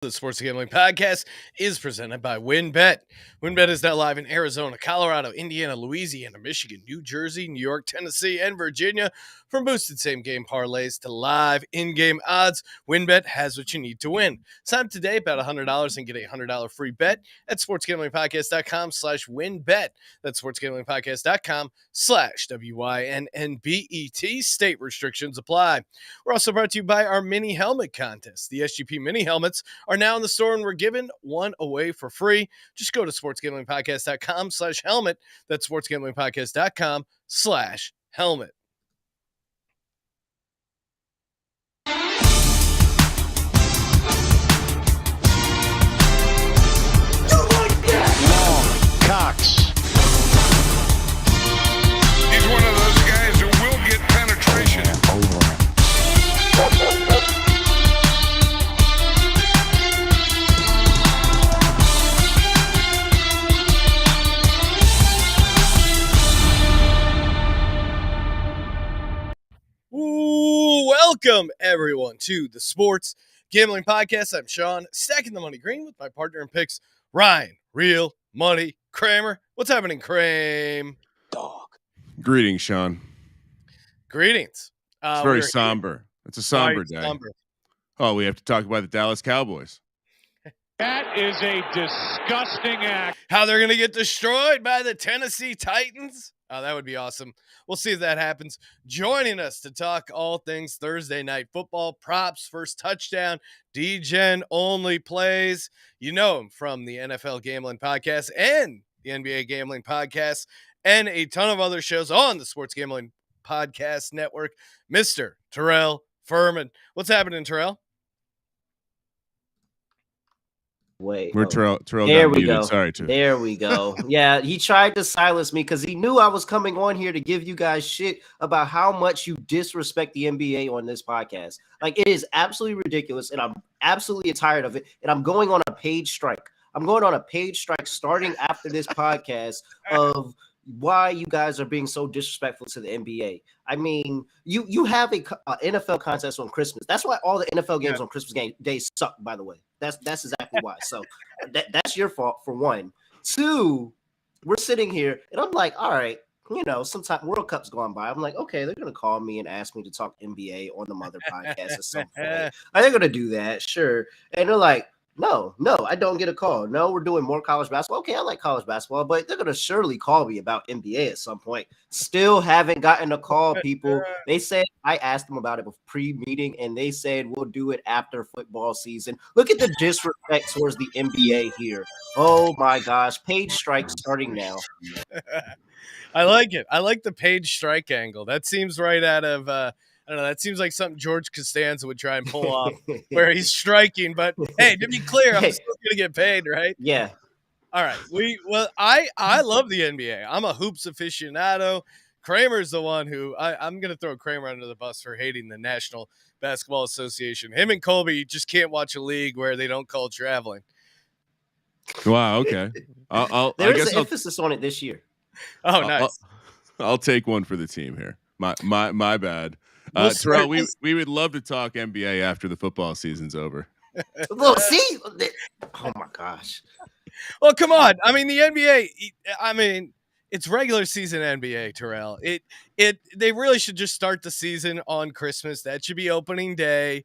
The Sports Gambling Podcast is presented by WynnBet. WynnBet is now live in Arizona, Colorado, Indiana, Louisiana, Michigan, New Jersey, New York, Tennessee, and Virginia. From boosted same-game parlays to live in-game odds, WynnBet has what you need to win. Sign up today, bet $100 and get a $100 free bet at sportsgamblingpodcast.com/WynnBet. That's sportsgamblingpodcast.com/WYNNBET. State restrictions apply. We're also brought to you by our mini helmet contest. The SGP mini helmets are now in the store, and we're giving one away for free. Just go to sportsgamblingpodcast.com/helmet. That's sportsgamblingpodcast.com/helmet. Cox. He's one of those guys who will get penetration. Ooh, welcome everyone to the Sports Gambling Podcast. I'm Sean, stacking the money green with my partner in picks, Ryan, Real Money Kramer. What's happening, Kramer? Dog. Greetings, Sean. Greetings. It's very somber. It's a somber day. Somber. Oh, we have to talk about the Dallas Cowboys. That is a disgusting act. How they're going to get destroyed by the Tennessee Titans? Oh, that would be awesome. We'll see if that happens. Joining us to talk all things Thursday night football, props, first touchdown, DegensOnly plays. You know him from the NFL Gambling Podcast and the NBA Gambling Podcast and a ton of other shows on the Sports Gambling Podcast Network, Mr. Terrell Furman. What's happening, Terrell? Wait. We're Terrell There got we muted. go. Sorry, too. There we go. Yeah, he tried to silence me because he knew I was coming on here to give you guys shit about how much you disrespect the NBA on this podcast. Like, it is absolutely ridiculous, and I'm absolutely tired of it. And I'm going on a page strike. I'm going on a page strike starting after this podcast of why you guys are being so disrespectful to the NBA. I mean, you have a NFL contest on Christmas. That's why all the NFL games on Christmas days suck, by the way. That's exactly why. So that's your fault, for one. Two, we're sitting here, and I'm like, all right, you know, sometime World Cup's going by. I'm like, okay, they're going to call me and ask me to talk NBA on the mother podcast at some point. They're going to do that, sure. And they're like, no, I don't get a call. No, we're doing more college basketball. Okay, I like college basketball, but they're going to surely call me about NBA at some point. Still haven't gotten a call, people. They said, I asked them about it pre-meeting, and they said, we'll do it after football season. Look at the disrespect towards the NBA here. Oh, my gosh. Page strike starting now. I like it. I like the page strike angle. That seems right out of I don't know. That seems like something George Costanza would try and pull off, where he's striking. But hey, to be clear, I'm still going to get paid, right? Yeah. All right. I love the NBA. I'm a hoops aficionado. Kramer's the one who I'm going to throw Kramer under the bus for hating the National Basketball Association. Him and Colby just can't watch a league where they don't call traveling. Wow. Okay. There's an emphasis on it this year. Oh, nice. I'll take one for the team here. My bad. Terrell, we would love to talk NBA after the football season's over. Well, see, oh my gosh. Well, come on. I mean, the NBA. I mean, it's regular season NBA, Terrell. They really should just start the season on Christmas. That should be opening day,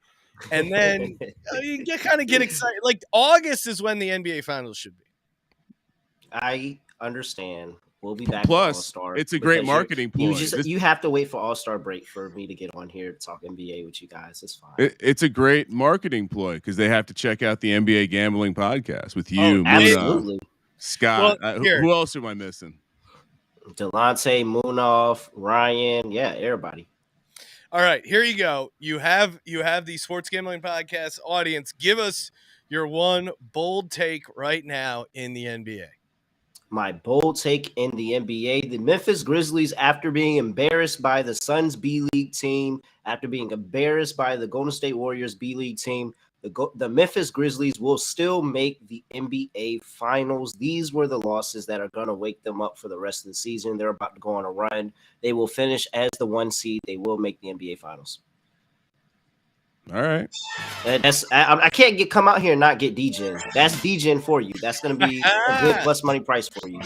and then you kind of get excited. Like August is when the NBA Finals should be. I understand. We'll be back. Plus, All-Star it's a great marketing ploy. You have to wait for All-Star break for me to get on here to talk NBA with you guys. It's fine. It's a great marketing ploy because they have to check out the NBA Gambling Podcast with you, absolutely. Scott. Well, who else am I missing? Delonte, Moonoff, Ryan. Yeah, everybody. All right, here you go. You have the Sports Gambling Podcast audience. Give us your one bold take right now in the NBA. My bold take in the NBA, the Memphis Grizzlies, after being embarrassed by the Suns B-League team, after being embarrassed by the Golden State Warriors B-League team, the Memphis Grizzlies will still make the NBA Finals. These were the losses that are going to wake them up for the rest of the season. They're about to go on a run. They will finish as the 1 seed. They will make the NBA Finals. All right. I can't come out here and not get DGen. That's DGen for you. That's going to be a good plus money price for you.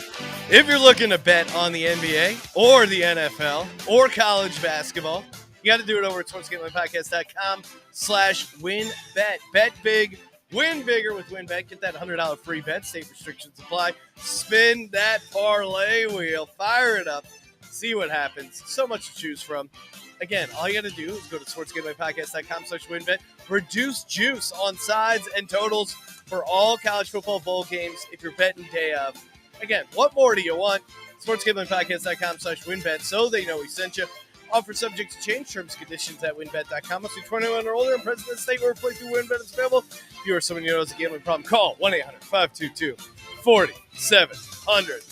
If you're looking to bet on the NBA or the NFL or college basketball, you got to do it over at sportsgamblingpodcast.com/WynnBet. Bet big, win bigger with WynnBet. Get that $100 free bet. State restrictions apply. Spin that parlay wheel. Fire it up. See what happens. So much to choose from. Again, all you got to do is go to sportsgamblingpodcast.com/WynnBet. Reduce juice on sides and totals for all college football bowl games if you're betting day of. Again, what more do you want? sportsgamblingpodcast.com/WynnBet so they know we sent you. Offer subject to change, terms and conditions at wynnbet.com. Must be 21 or older and present in the state where play through WynnBet is available. If you or someone you know has a gambling problem, call 1-800-522-4700.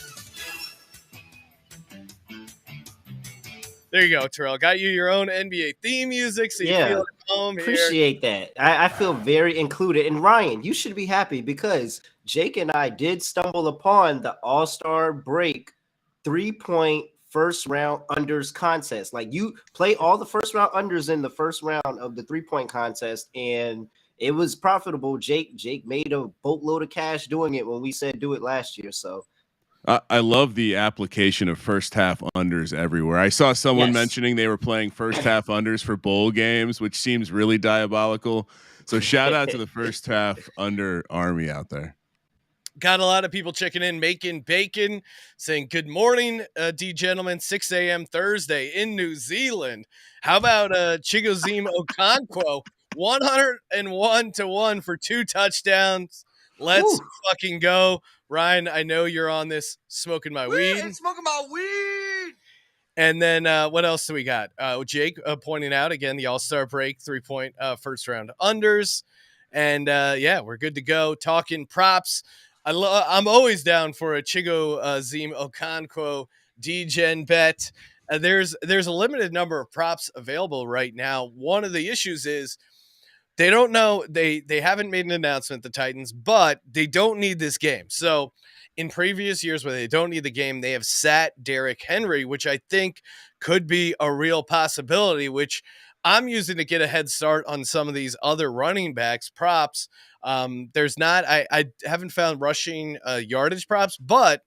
There you go, Terrell. Got you your own NBA theme music, so you feel at home here. Appreciate that. I feel very included. And Ryan, you should be happy because Jake and I did stumble upon the All-Star Break 3-point first round unders contest. Like, you play all the first round unders in the first round of the 3-point contest, and it was profitable. Jake made a boatload of cash doing it when we said do it last year. So I love the application of first half unders everywhere. I saw someone mentioning they were playing first half unders for bowl games, which seems really diabolical. So shout out to the first half under army out there. Got a lot of people checking in, making bacon, saying good morning, D gentlemen, 6 a.m. Thursday in New Zealand. How about Chigoziem Okonkwo, 101-1 for 2 touchdowns. Let's fucking go. Ryan, I know you're on this smoking my weed. Smoking my weed. And then what else do we got? Jake pointing out, again, the All-Star Break 3-point first round unders. And, we're good to go. Talking props. I'm always down for a Chigoziem Okonkwo D-Gen bet. There's a limited number of props available right now. One of the issues is they don't know. They haven't made an announcement, the Titans, but they don't need this game. So in previous years where they don't need the game, they have sat Derrick Henry, which I think could be a real possibility, which I'm using to get a head start on some of these other running backs props. There's not, I haven't found rushing yardage props, but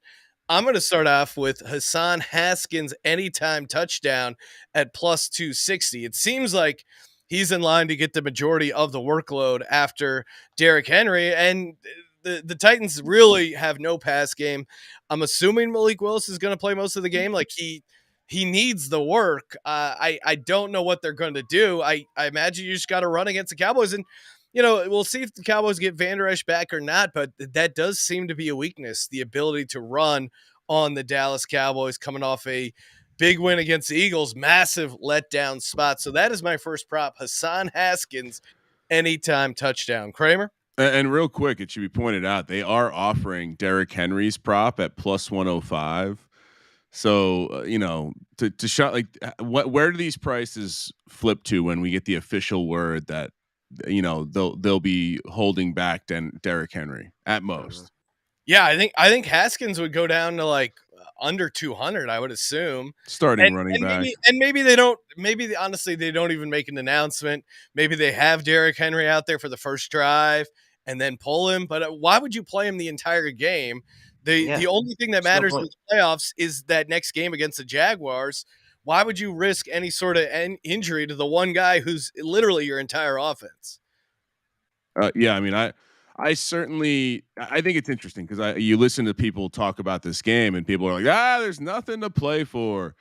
I'm going to start off with Hassan Haskins anytime touchdown at plus 260. It seems like he's in line to get the majority of the workload after Derrick Henry, and the Titans really have no pass game. I'm assuming Malik Willis is going to play most of the game. Like he needs the work. I don't know what they're going to do. I imagine you just got to run against the Cowboys, and we'll see if the Cowboys get Van Der Esch back or not, but that does seem to be a weakness, the ability to run on the Dallas Cowboys coming off a big win against the Eagles, massive letdown spot. So that is my first prop, Hassan Haskins, anytime touchdown. Kramer? And real quick, it should be pointed out, they are offering Derrick Henry's prop at plus 105. So, to shot, like, where do these prices flip to when we get the official word that, they'll be holding back Derrick Henry at most? Yeah, I think Haskins would go down to like under 200, I would assume. Starting running back. Maybe they don't, honestly, they don't even make an announcement. Maybe they have Derrick Henry out there for the first drive and then pull him. But why would you play him the entire game? The only thing that matters in the playoffs is that next game against the Jaguars. Why would you risk any sort of injury to the one guy who's literally your entire offense? I certainly think it's interesting because you listen to people talk about this game and people are like, there's nothing to play for,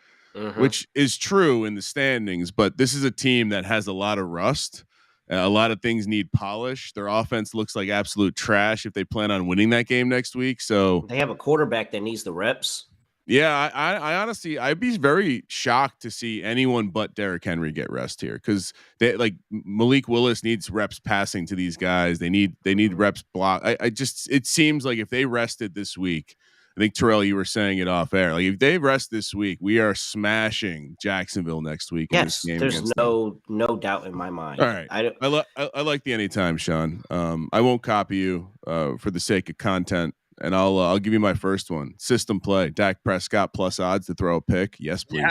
which is true in the standings. But this is a team that has a lot of rust. A lot of things need polish. Their offense looks like absolute trash if they plan on winning that game next week. So they have a quarterback that needs the reps. Yeah, I honestly, I'd be very shocked to see anyone but Derrick Henry get rest here because they like Malik Willis needs reps passing to these guys. They need reps block. It seems like if they rested this week, I think Terrell, you were saying it off air. Like if they rest this week, we are smashing Jacksonville next week. Yes, there's no doubt in my mind. All right, I like the anytime, Sean. I won't copy you for the sake of content. And I'll give you my first one. System play. Dak Prescott plus odds to throw a pick. Yes, please.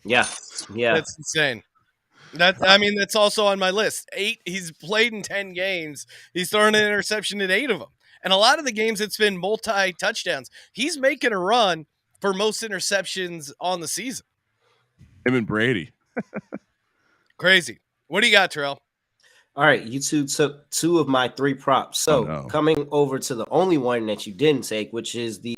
Yeah. That's insane. That's also on my list. 8. He's played in 10 games. He's thrown an interception in 8 of them. And a lot of the games, it's been multi-touchdowns. He's making a run for most interceptions on the season. Him and Brady. Crazy. What do you got, Terrell? All right, you two took 2 of my 3 props. So coming over to the only one that you didn't take, which is the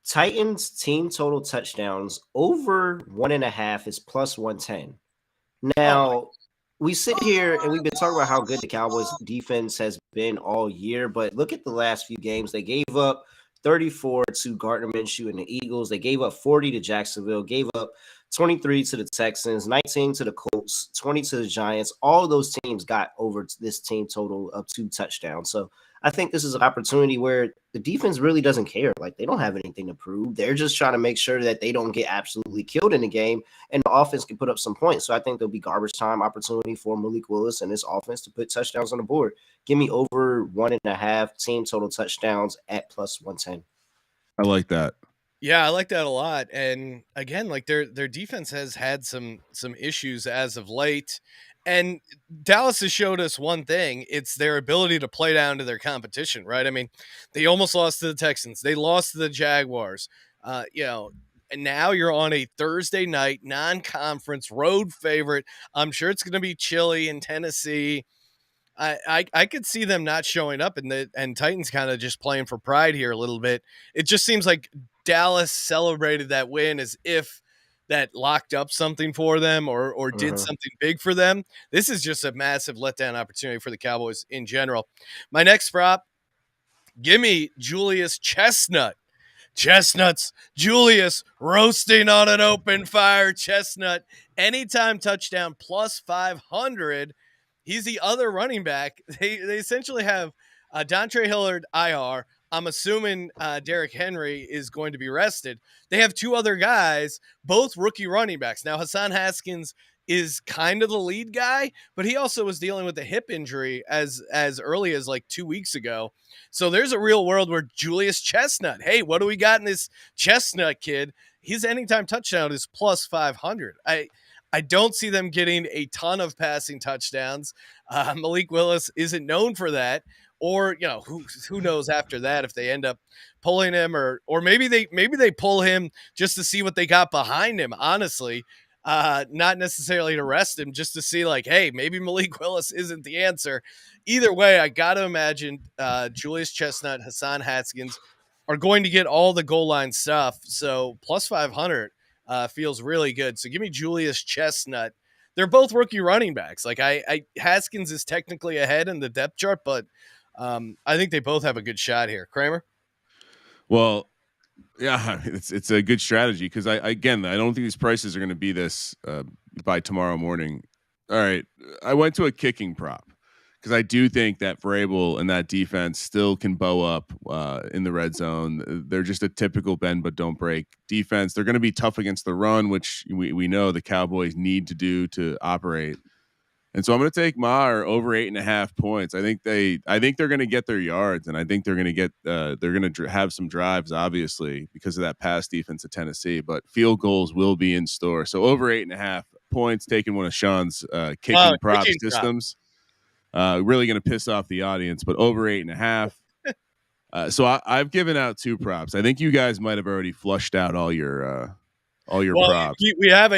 Titans team total touchdowns over 1.5 is plus 110. Now, we sit here and we've been talking about how good the Cowboys defense has been all year, but look at the last few games. They gave up 34 to Gardner Minshew and the Eagles. They gave up 40 to Jacksonville, gave up 23 to the Texans, 19 to the Colts, 20 to the Giants. All of those teams got over this team total of 2 touchdowns. So I think this is an opportunity where the defense really doesn't care. Like, they don't have anything to prove. They're just trying to make sure that they don't get absolutely killed in the game and the offense can put up some points. So I think there'll be garbage time opportunity for Malik Willis and this offense to put touchdowns on the board. Give me over 1.5 team total touchdowns at plus 110. I like that. Yeah, I like that a lot. And again, like their defense has had some issues as of late. And Dallas has showed us one thing. It's their ability to play down to their competition, right? I mean, they almost lost to the Texans. They lost to the Jaguars. And now you're on a Thursday night non-conference road favorite. I'm sure it's going to be chilly in Tennessee. I could see them not showing up and Titans kind of just playing for pride here a little bit. It just seems like Dallas celebrated that win as if that locked up something for them or did something big for them. This is just a massive letdown opportunity for the Cowboys in general. My next prop, give me Julius Chestnut. Chestnuts, Julius roasting on an open fire. Chestnut, anytime touchdown plus 500. He's the other running back. They essentially have Dontre Hillard IR. I'm assuming Derrick Henry is going to be rested. They have 2 other guys, both rookie running backs. Now, Hassan Haskins is kind of the lead guy, but he also was dealing with a hip injury as early as like 2 weeks ago. So there's a real world where Julius Chestnut, hey, what do we got in this Chestnut kid? His anytime touchdown is plus 500. I don't see them getting a ton of passing touchdowns. Malik Willis isn't known for that. Or, who knows after that if they end up pulling him or maybe they pull him just to see what they got behind him, honestly. Not necessarily to rest him, just to see like, hey, maybe Malik Willis isn't the answer. Either way, I got to imagine Julius Chestnut, Hassan Haskins are going to get all the goal line stuff. So plus 500 feels really good. So give me Julius Chestnut. They're both rookie running backs. Like Haskins is technically ahead in the depth chart, but I think they both have a good shot here. Kramer? Well, yeah, it's a good strategy because I don't think these prices are going to be this by tomorrow morning. All right, I went to a kicking prop because I do think that Vrabel and that defense still can bow up in the red zone. They're just a typical bend but don't break defense. They're going to be tough against the run, which we know the Cowboys need to do to operate. And so I'm going to take Maher over 8.5 points. I think they're going to get their yards, and I think they're going to get have some drives, obviously, because of that pass defense of Tennessee. But field goals will be in store. So over 8.5 points, taking one of Sean's kicking prop systems. Really going to piss off the audience, but over 8.5. So I've given out 2 props. I think you guys might have already flushed out all your props. We have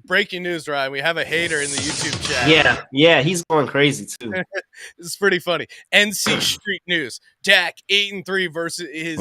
breaking news, Ryan. We have a hater in the YouTube chat. Yeah, he's going crazy too. It's pretty funny. NC Street News. Dak 8-3 versus his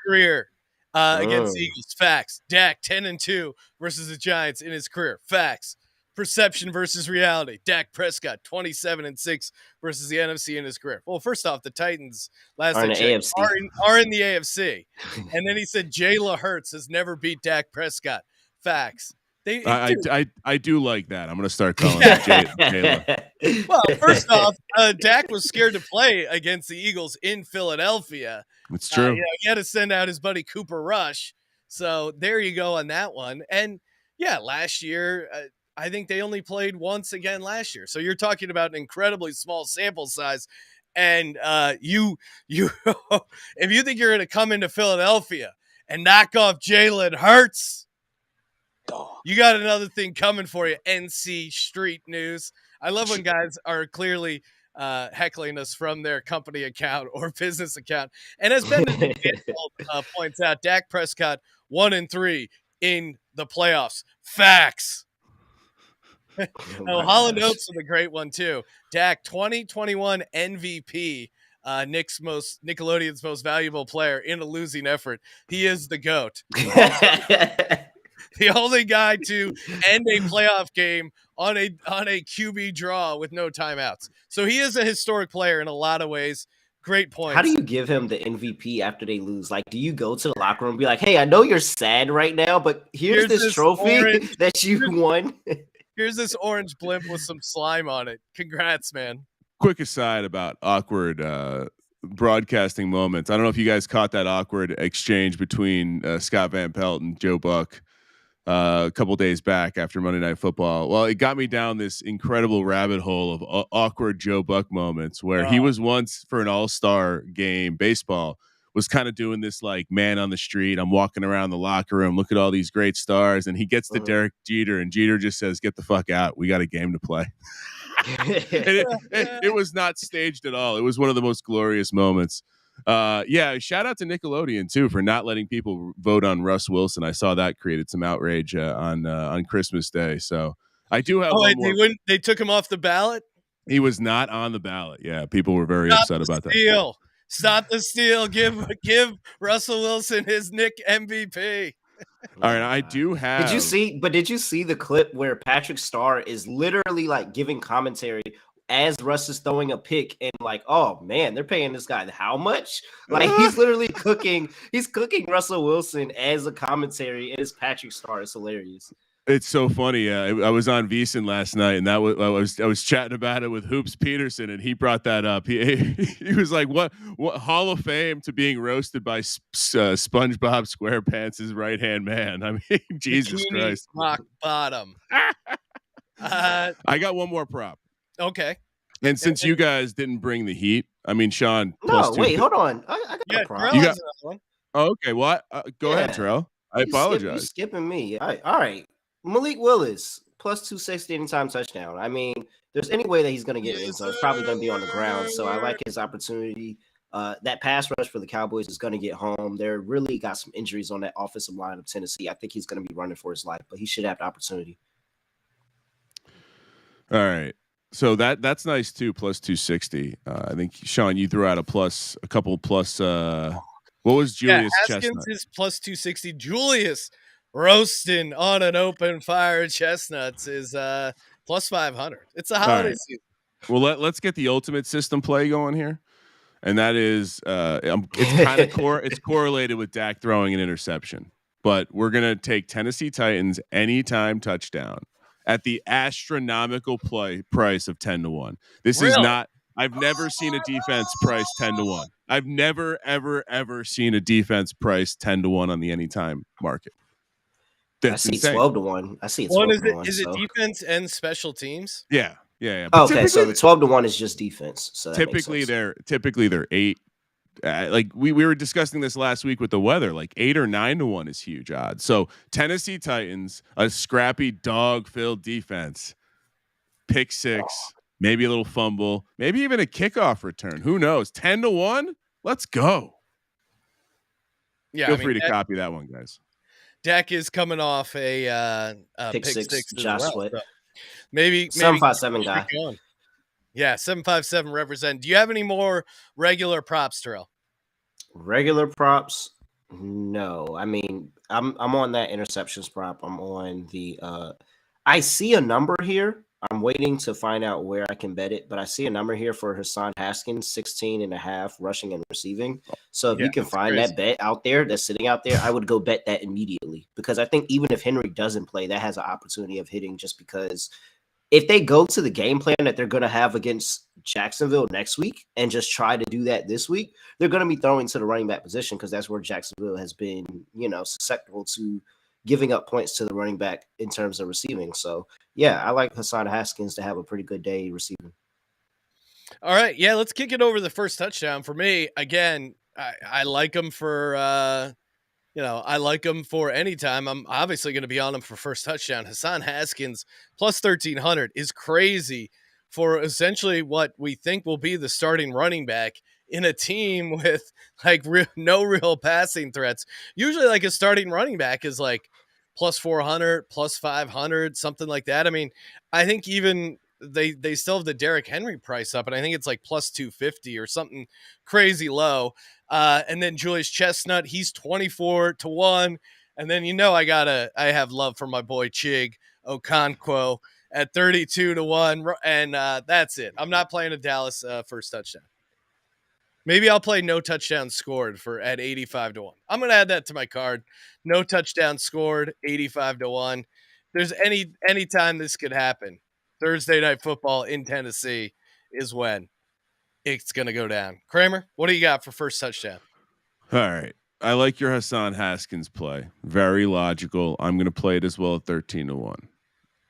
career against the Eagles. Facts. Dak 10-2 versus the Giants in his career. Facts. Perception versus reality. Dak Prescott 27-6 versus the NFC in his career. Well, first off, the Titans are in the AFC. And then he said Jalen Hurts has never beat Dak Prescott. Facts. I do like that. I'm going to start calling it Jalen. Well, first off, Dak was scared to play against the Eagles in Philadelphia. It's true. He had to send out his buddy Cooper Rush. So there you go on that one. And yeah, last year, I think they only played once again last year. So you're talking about an incredibly small sample size. And you if you think you're going to come into Philadelphia and knock off Jalen Hurts, You got another thing coming for you, NC Street News. I love when guys are clearly heckling us from their company account or business account. And as Ben points out, Dak Prescott 1-3 in the playoffs. Facts. Holland Oates with a great one too. Dak 2021 MVP. Nickelodeon's most valuable player in a losing effort. He is the GOAT. The only guy to end a playoff game on a QB draw with no timeouts. So he is a historic player in a lot of ways. Great point. How do you give him the MVP after they lose? Like, do you go to the locker room and be like, hey, I know you're sad right now, but here's this trophy that you won? Here's this orange blimp with some slime on it. Congrats, man. Quick aside about awkward broadcasting moments. I don't know if you guys caught that awkward exchange between Scott Van Pelt and Joe Buck a couple days back after Monday Night Football. Well, it got me down this incredible rabbit hole of awkward Joe Buck moments where he was once for an all-star game baseball was kind of doing this like man on the street. I'm walking around the locker room. Look at all these great stars. And he gets to Derek Jeter and Jeter just says, get the fuck out. We got a game to play. It was not staged at all. It was one of the most glorious moments. Shout out to Nickelodeon too for not letting people vote on Russ Wilson. I saw that created some outrage on Christmas Day. So I do have. They took him off the ballot. He was not on the ballot. Yeah, people were very upset about that. Stop the steal. Give Russell Wilson his Nick MVP. All right, I do have. Did you see the clip where Patrick Starr is literally like giving commentary as Russ is throwing a pick and like, oh man, they're paying this guy how much? Like he's literally cooking Russell Wilson as a commentary. It is Patrick Starr. It's hilarious. It's so funny. I was on VSiN last night, and I was chatting about it with Hoops Peterson, and he brought that up. He was like, "What Hall of Fame to being roasted by SpongeBob SquarePants' right hand man?" I mean, Jesus Christ, rock bottom. I got one more prop. Okay. And since you guys didn't bring the heat, I mean, Sean. No, wait, hold on. I got a prop. You got one. Oh, okay. Well, go ahead, Terrell. I apologize. You're skipping me. All right. Malik Willis plus 260 anytime touchdown. I mean, there's any way that he's going to get in, so it's probably going to be on the ground. So I like his opportunity. That pass rush for the Cowboys is going to get home. They're really got some injuries on that offensive line of Tennessee. I think he's going to be running for his life, but he should have the opportunity. All right. So that's nice too. Plus 260. I think Sean, you threw out a couple plus. What was Julius? Haskins Chestnut? is plus 260. Julius roasting on an open fire chestnuts is plus 500. It's a holiday season. Well, let's get the ultimate system play going here, and that is it's kind of it's correlated with Dak throwing an interception, but we're gonna take Tennessee Titans anytime touchdown at the astronomical price of 10-1. This is not. I've never seen a defense price 10-1. I've never ever seen a defense price 10-1 on the anytime market. That's I see insane. 12-1. I see it 12-1. Is it defense and special teams? Yeah. Okay, so the 12-1 is just defense. So typically they're 8. Like we were discussing this last week with the weather. Like 8 or 9-1 is huge odds. So Tennessee Titans, a scrappy dog-filled defense, pick 6, maybe a little fumble, maybe even a kickoff return. Who knows? 10-1. Let's go. Yeah, feel free to copy that one, guys. Dak is coming off a pick six Josh Sweat. So maybe 757 guy. Yeah, 757 represent. Do you have any more regular props, Terrell? Regular props? No. I mean, I'm on that interceptions prop. I'm on the I see a number here. I'm waiting to find out where I can bet it, but I see a number here for Hassan Haskins, 16.5 rushing and receiving. So if you can find that bet out there that's sitting out there, I would go bet that immediately, because I think even if Henry doesn't play, that has an opportunity of hitting, just because if they go to the game plan that they're going to have against Jacksonville next week and just try to do that this week, they're going to be throwing to the running back position, because that's where Jacksonville has been, susceptible to giving up points to the running back in terms of receiving. So yeah, I like Hassan Haskins to have a pretty good day receiving. All right. Yeah. Let's kick it over the first touchdown for me. Again, I like him for, I like him for any time. I'm obviously going to be on him for first touchdown. Hassan Haskins plus 1,300 is crazy for essentially what we think will be the starting running back in a team with like no real passing threats. Usually like a starting running back is like plus 400, plus 500, something like that. I mean, I think even they still have the Derrick Henry price up, and I think it's like plus 250 or something crazy low. And then Julius Chestnut, he's 24-1. And then I have love for my boy Chig Okonkwo at 32-1, and that's it. I'm not playing a Dallas first touchdown. Maybe I'll play no touchdown scored at 85-1. I'm gonna add that to my card. No touchdown scored, 85-1. There's any time this could happen. Thursday night football in Tennessee is when it's gonna go down. Kramer, what do you got for first touchdown? All right. I like your Hassan Haskins play. Very logical. I'm gonna play it as well at 13-1.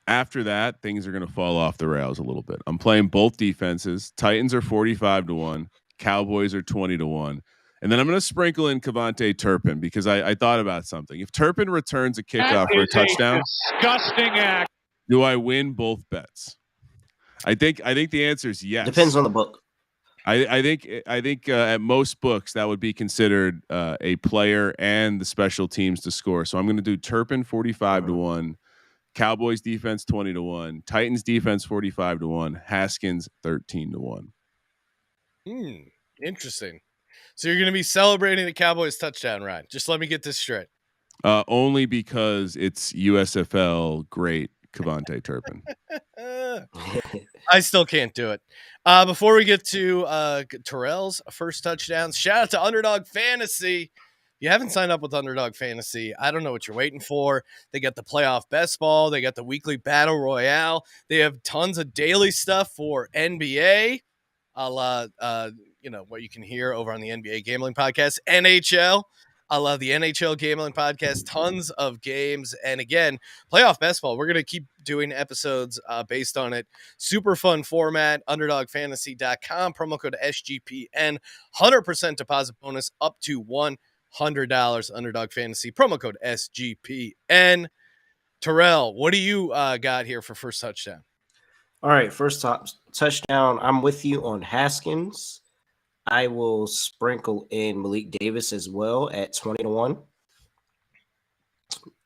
After that, things are gonna fall off the rails a little bit. I'm playing both defenses. Titans are 45-1. Cowboys are 20-1. And then I'm going to sprinkle in Kevontae Turpin because I thought about something. If Turpin returns a kickoff for a touchdown, disgusting act. Do I win both bets? I think the answer is yes. Depends on the book. I think at most books that would be considered a player and the special teams to score. So I'm going to do Turpin 45-1, Cowboys defense 20-1, Titans defense 45-1, Haskins 13-1. Interesting. So you're going to be celebrating the Cowboys touchdown, Ryan. Just let me get this straight. Only because it's USFL great Kevontae Turpin. I still can't do it. Before we get to Terrell's first touchdowns, shout out to Underdog Fantasy. If you haven't signed up with Underdog Fantasy, I don't know what you're waiting for. They got the playoff best ball. They got the weekly battle royale. They have tons of daily stuff for NBA. What you can hear over on the NBA Gambling Podcast, NHL. I love the NHL Gambling Podcast. Tons of games. And again, playoff best ball. We're going to keep doing episodes based on it. Super fun format. UnderdogFantasy.com. Promo code SGPN. 100% deposit bonus up to $100. Underdog Fantasy. Promo code SGPN. Terrell, what do you got here for first touchdown? All right, first touchdown. I'm with you on Haskins. I will sprinkle in Malik Davis as well at 20-1.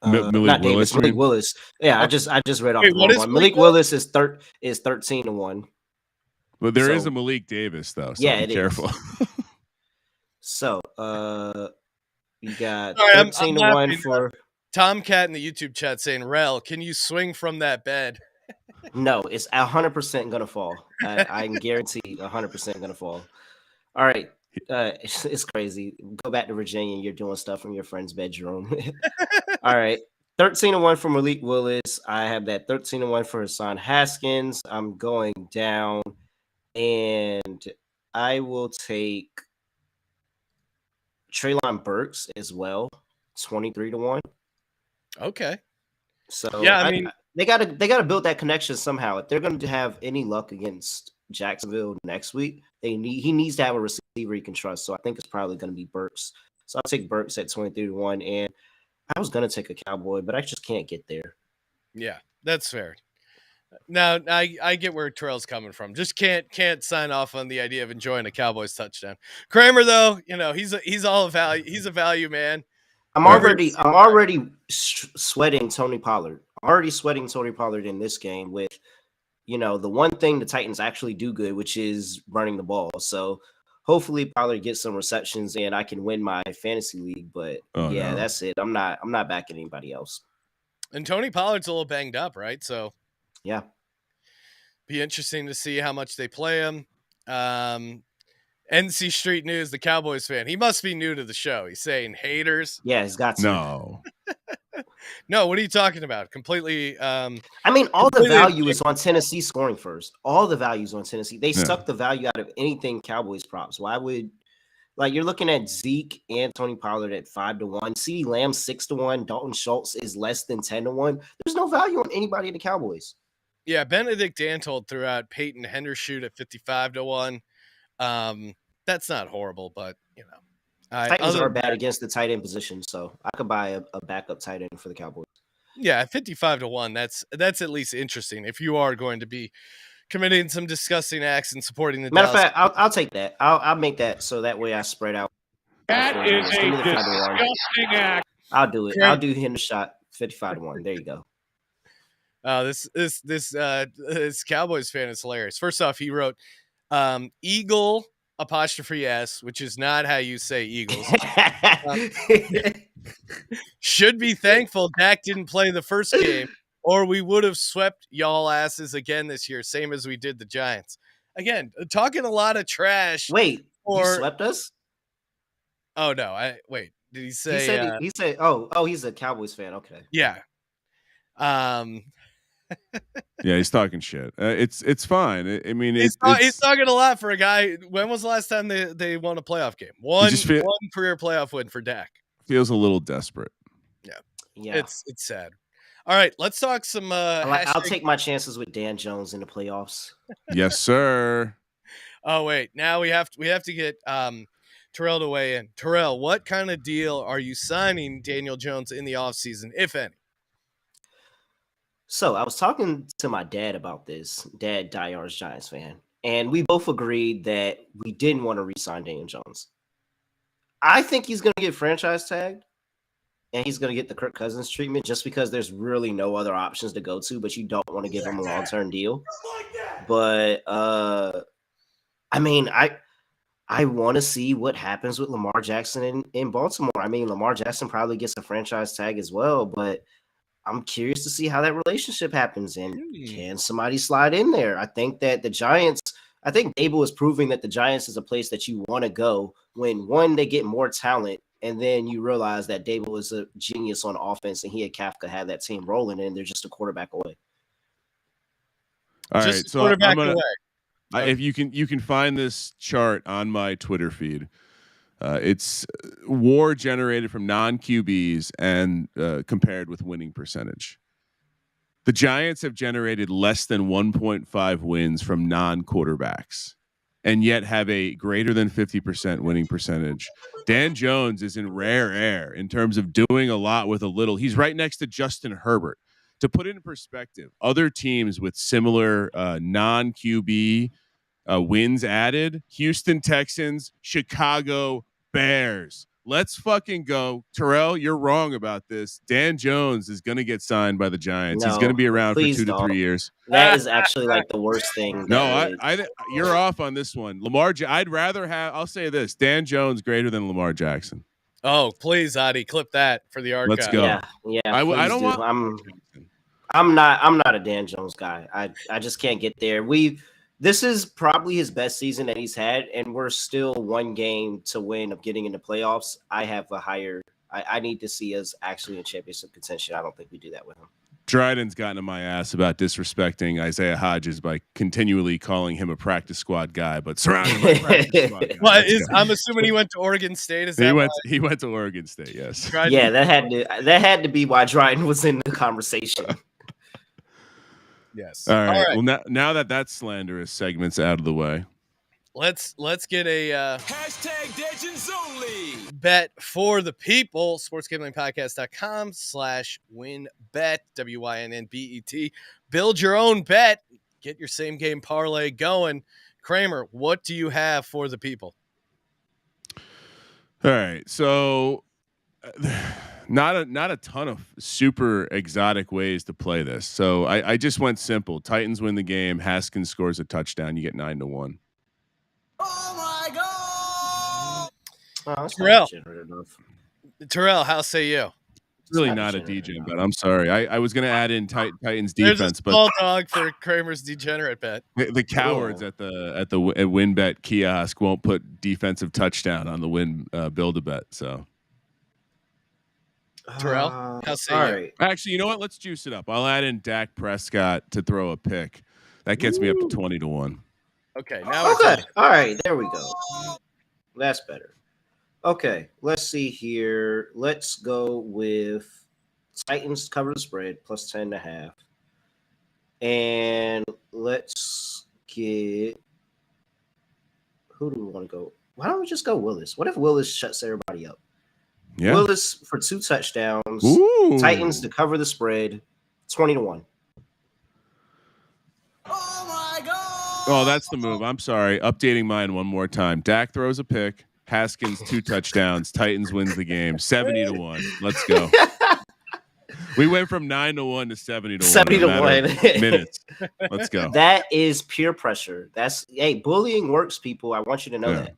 Malik Willis. Malik Willis. Yeah, I just read off Wait, the wrong one. Malik Willis is 13-1. But there is a Malik Davis though. So yeah, be careful. So you got Sorry, 13-1 for Tomcat in the YouTube chat saying, Rel, can you swing from that bed? No, it's 100% gonna fall. I can guarantee 100% gonna fall. All right, it's crazy. Go back to Virginia. You're doing stuff from your friend's bedroom. All right, 13-1 for Malik Willis. I have that 13-1 for Hassan Haskins. I'm going down, and I will take Treylon Burks as well, 23-1. Okay. So yeah, I mean, they gotta build that connection somehow. If they're going to have any luck against Jacksonville next week, he needs to have a receiver he can trust. So I think it's probably going to be Burks. So I'll take Burks at 23-1. And I was going to take a Cowboy, but I just can't get there. Yeah, that's fair. Now I get where Terrell's coming from. Just can't sign off on the idea of enjoying a Cowboys touchdown. Kramer though, he's all a value. He's a value man. I'm already sweating Tony Pollard. Already sweating Tony Pollard in this game with, the one thing the Titans actually do good, which is running the ball. So hopefully Pollard gets some receptions and I can win my fantasy league. But that's it. I'm not backing anybody else. And Tony Pollard's a little banged up, right? So yeah, be interesting to see how much they play him. NC Street News, the Cowboys fan. He must be new to the show. He's saying haters. Yeah, he's got to. No. No, what are you talking about? Completely. I mean, all the value is on Tennessee scoring first. All the value is on Tennessee. They suck the value out of anything Cowboys props. Why would, you're looking at Zeke and Tony Pollard at 5-1. CeeDee Lamb 6-1. Dalton Schultz is less than 10-1. There's no value on anybody in the Cowboys. Yeah, Benedict Dantold threw out Peyton Hendershot at 55-1. That's not horrible, but Titans are bad against the tight end position, so I could buy a backup tight end for the Cowboys. Yeah, 55-1. That's at least interesting. If you are going to be committing some disgusting acts and supporting the Matter of Dallas. fact, I'll take that. I'll make that so that way I spread out. That is a disgusting act. I'll do it. I'll do him a shot. 55-1. There you go. This Cowboys fan is hilarious. First off, he wrote Eagle '*s, which is not how you say Eagles. Should be thankful Dak didn't play the first game, or we would have swept y'all asses again this year, same as we did the Giants. Again, talking a lot of trash. Wait, you swept us? Oh no! Did he say? He said. Oh, he's a Cowboys fan. Okay. Yeah. Yeah, he's talking shit. It's fine. I mean, he's talking a lot for a guy. When was the last time they won a playoff game? One career playoff win for Dak. Feels a little desperate. Yeah. It's sad. All right, let's talk some. I'll take my chances with Dan Jones in the playoffs. Yes, sir. Oh wait, now we have to get Terrell to weigh in. Terrell, what kind of deal are you signing Daniel Jones in the offseason, if any? So I was talking to my dad about this. Dad, diehard Giants fan, and we both agreed that we didn't want to re-sign Daniel Jones. I think he's going to get franchise tagged, and he's going to get the Kirk Cousins treatment just because there's really no other options to go to, but you don't want to give him a long-term deal. But I mean, I want to see what happens with Lamar Jackson in Baltimore. I mean, Lamar Jackson probably gets a franchise tag as well, but I'm curious to see how that relationship happens, and can somebody slide in there? I think that I think Dable is proving that the Giants is a place that you want to go when, one, they get more talent, and then you realize that Dable is a genius on offense, and he and Kafka have that team rolling, and they're just a quarterback away. All right, so if you can find this chart on my Twitter feed. It's WAR generated from non-QBs and compared with winning percentage. The Giants have generated less than 1.5 wins from non-quarterbacks and yet have a greater than 50% winning percentage. Dan Jones is in rare air in terms of doing a lot with a little. He's right next to Justin Herbert. To put it in perspective, other teams with similar non-QB wins added: Houston Texans, Chicago Bears. Let's fucking go. Terrell, you're wrong about this. Dan Jones is going to get signed by the Giants. He's going to be around for 2 to 3 years. That is actually like the worst thing. No, you're off on this one. I'd rather have, I'll say this, Dan Jones greater than Lamar Jackson. Oh, please, Adi, clip that for the archive. Let's go. Yeah. I don't want. I'm not a Dan Jones guy. I just can't get there. This is probably his best season that he's had, and we're still one game to win of getting into playoffs. I have a higher. I need to see us actually in championship contention. I don't think we do that with him. Dryden's gotten on my ass about disrespecting Isaiah Hodges by continually calling him a practice squad guy, but surrounded by practice squad guys. Well, I'm assuming he went to Oregon State. He went to Oregon State. Yes. Dryden. Yeah, that had to be why Dryden was in the conversation. Yes. All right. Well, now that slanderous segment's out of the way, let's get a #DegensOnly bet for the people. sportsgamblingpodcast.com/WynnBet, WYNNBET. Build your own bet. Get your same game parlay going. Kramer, what do you have for the people? all right. So not a ton of super exotic ways to play this. So I just went simple. Titans win the game. Haskins scores a touchdown. You get 9-1. Oh my God! Terrell, how say you? It's really not a DJ bet. I'm sorry. I was going to add in Titans defense, There's a small dog for Kramer's degenerate bet. The cowards at WynnBet kiosk won't put defensive touchdown on the Wynn build a bet. So. Terrell, how say all you? right. Actually, you know what? Let's juice it up. I'll add in Dak Prescott to throw a pick. That gets me up to 20-1. Okay, now Okay. All right, there we go. That's better. Okay, let's see here. Let's go with Titans cover the spread plus 10.5. And let's get, who do we want to go? Why don't we just go Willis? What if Willis shuts everybody up? Yeah. Willis for 2 touchdowns. Ooh. Titans to cover the spread. 20-1. Oh, that's the move. I'm sorry. Updating mine one more time. Dak throws a pick. Haskins 2 touchdowns. Titans wins the game. 70-1. Let's go. We went from 9-1 to 70-1. 70-1 minutes. Let's go. That is peer pressure. Bullying works, people. I want you to know that.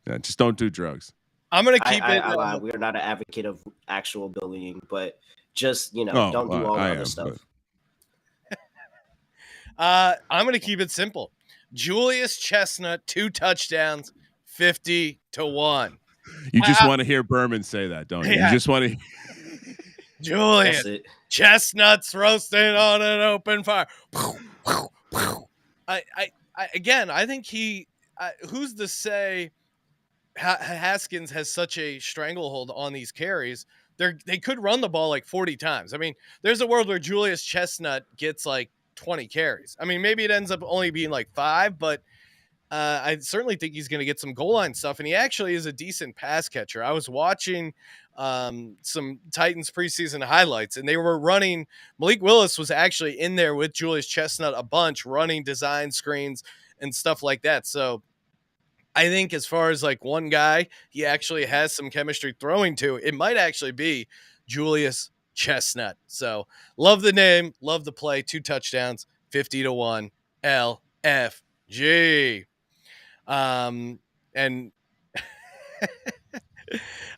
Yeah, just don't do drugs. I'm gonna keep it. We're not an advocate of actual bullying, but just don't do all the other stuff. I'm gonna keep it simple. Julius Chestnut 2 touchdowns, 50-1. You just want to hear Berman say that, don't you? Yeah. You just want to. Julius Chestnuts roasting on an open fire. I think who's to say Haskins has such a stranglehold on these carries? They could run the ball like 40 times. I mean, there's a world where Julius Chestnut gets like 20 carries. I mean, maybe it ends up only being like 5, but I certainly think he's going to get some goal line stuff. And he actually is a decent pass catcher. I was watching some Titans preseason highlights, and they were running. Malik Willis was actually in there with Julius Chestnut a bunch, running design screens and stuff like that. So I think as far as like one guy he actually has some chemistry throwing to, it might actually be Julius Chestnut. So love the name, love the play. 2 touchdowns, 50-1 LFG.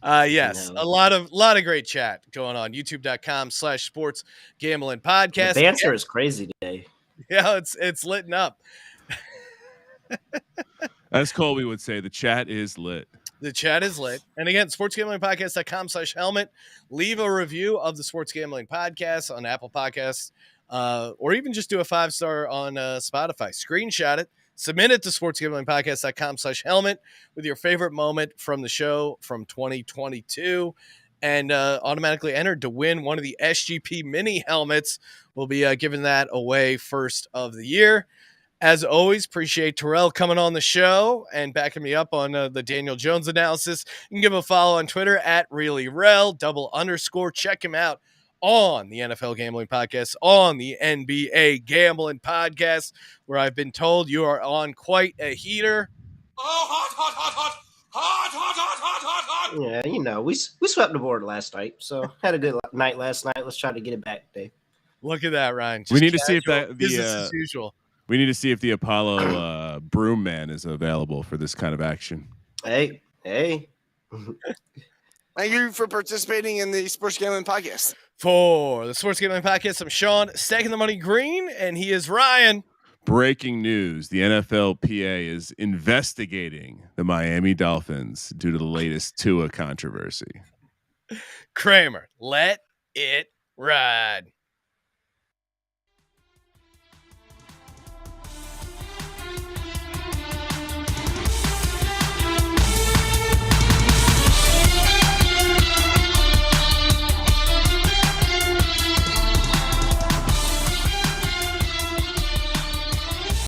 Yes, a lot of great chat going on. YouTube.com/sports gambling podcast. The banter is crazy today. Yeah, it's litting up. As Colby would say, the chat is lit. The chat is lit. And again, sportsgamblingpodcast.com/helmet. Leave a review of the Sports Gambling Podcast on Apple Podcasts, or even just do a 5-star on Spotify. Screenshot it. Submit it to sportsgamblingpodcast.com/helmet with your favorite moment from the show from 2022, and automatically entered to win one of the SGP mini helmets. We'll be giving that away first of the year. As always, appreciate Terrell coming on the show and backing me up on the Daniel Jones analysis. You can give him a follow on Twitter at ReallyRel, _. Check him out on the NFL Gambling Podcast, on the NBA Gambling Podcast, where I've been told you are on quite a heater. Oh, hot. Yeah, we swept the board last night, so had a good night last night. Let's try to get it back today. Look at that, Ryan. We need to see if business as usual. We need to see if the Apollo Broom Man is available for this kind of action. Hey. Thank you for participating in the Sports Gambling Podcast. For the Sports Gambling Podcast, I'm Sean, stacking the money green, and he is Ryan. Breaking news. The NFLPA is investigating the Miami Dolphins due to the latest Tua controversy. Kramer, let it ride.